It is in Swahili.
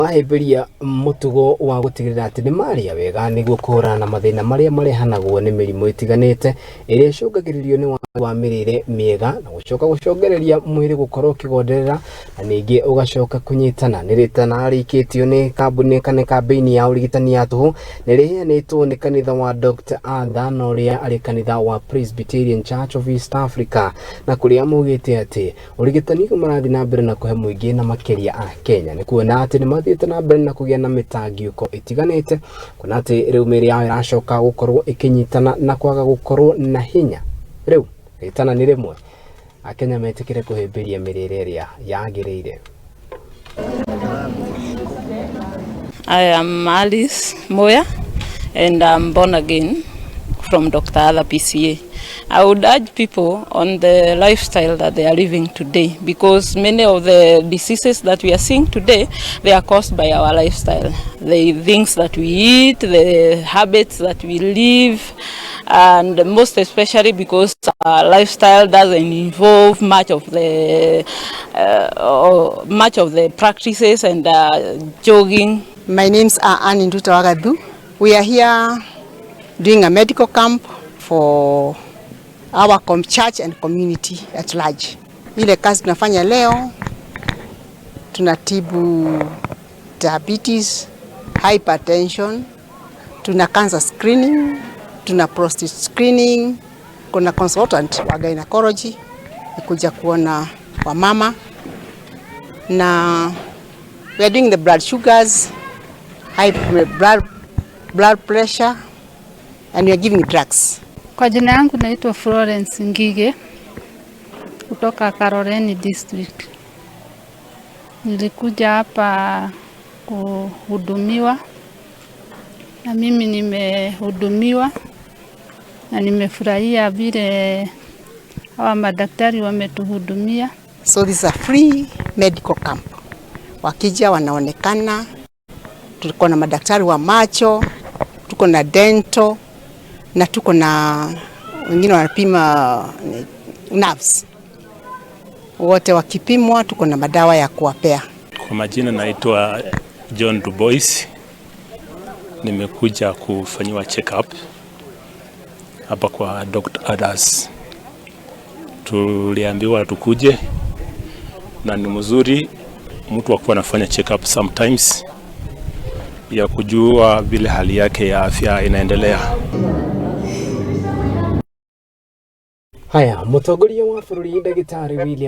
marahimbiria mutugo wa gutigirira ati ni maria wega niguo kuhurana na mathina maria marehanagwo ni mirimu itiganite iria icungagiririo ni wa mirire miega na gucoka gucongereria mwiri gukorwo kugonderera na ningi ugacoka kunyitana niritana arikitio ni kambuni kana kambini ya urigitani ya tuhu niriheanitwo ni kanitha wa Dr. Adhan uria ari kanitha wa Presbyterian Church of East Africa na kuria mugite ati urigitani kumarathi na mbere na kuhe muingi na makiria a Kenya ni kuona ati ni mathiite na mbere na kugia na mitangiuko itiganite kuna ati riu miri yao iracoka gukorwo ikinyitana na kwaga gukorwo na hinya riu itana ni rimwe Akenya metikire kuhimbiria mirire iria yagiriire. I am Alice Moya and I'm born again from Dr. Adhan PCA. I would urge people on the lifestyle that they are living today, because many of the diseases that we are seeing today, they are caused by our lifestyle. The things that we eat, the habits that we live, and most especially because our lifestyle doesn't involve much of the practices and jogging. My name's Utari. We are here doing a medical camp for our church and community at large. Ile kazi tunafanya leo, tunatibu diabetes, hypertension, tuna cancer screening, tuna prostate screening, kuna consultant wa gynecology kuja kuona wamama, na we are doing the blood sugars, high blood pressure, and we are giving drugs. Kwa jina yangu naitwa Florence Ngige kutoka Karoreni district. Nilikuja hapa kuhudumiwa na mimi nimehudumiwa na nimefurahia vile hawa madaktari wametuhudumia. So this is a free medical camp. Wakija wanaonekana, tuko na madaktari wa macho, tuko na dental, na tuko na wengine wanapima nerves. Wote wakipimwa tuko na madawa ya kuwapea. Kwa majina naitwa John Dubois. Nimekuja kufanyiwa check up hapa kwa Dr. Adhan. Tuliambiwa tukuje na ni mzuri mtu akuwa anafanya check up sometimes ya kujua vile hali yake ya afya inaendelea. Haya, mutongoria wa bururi Daktari William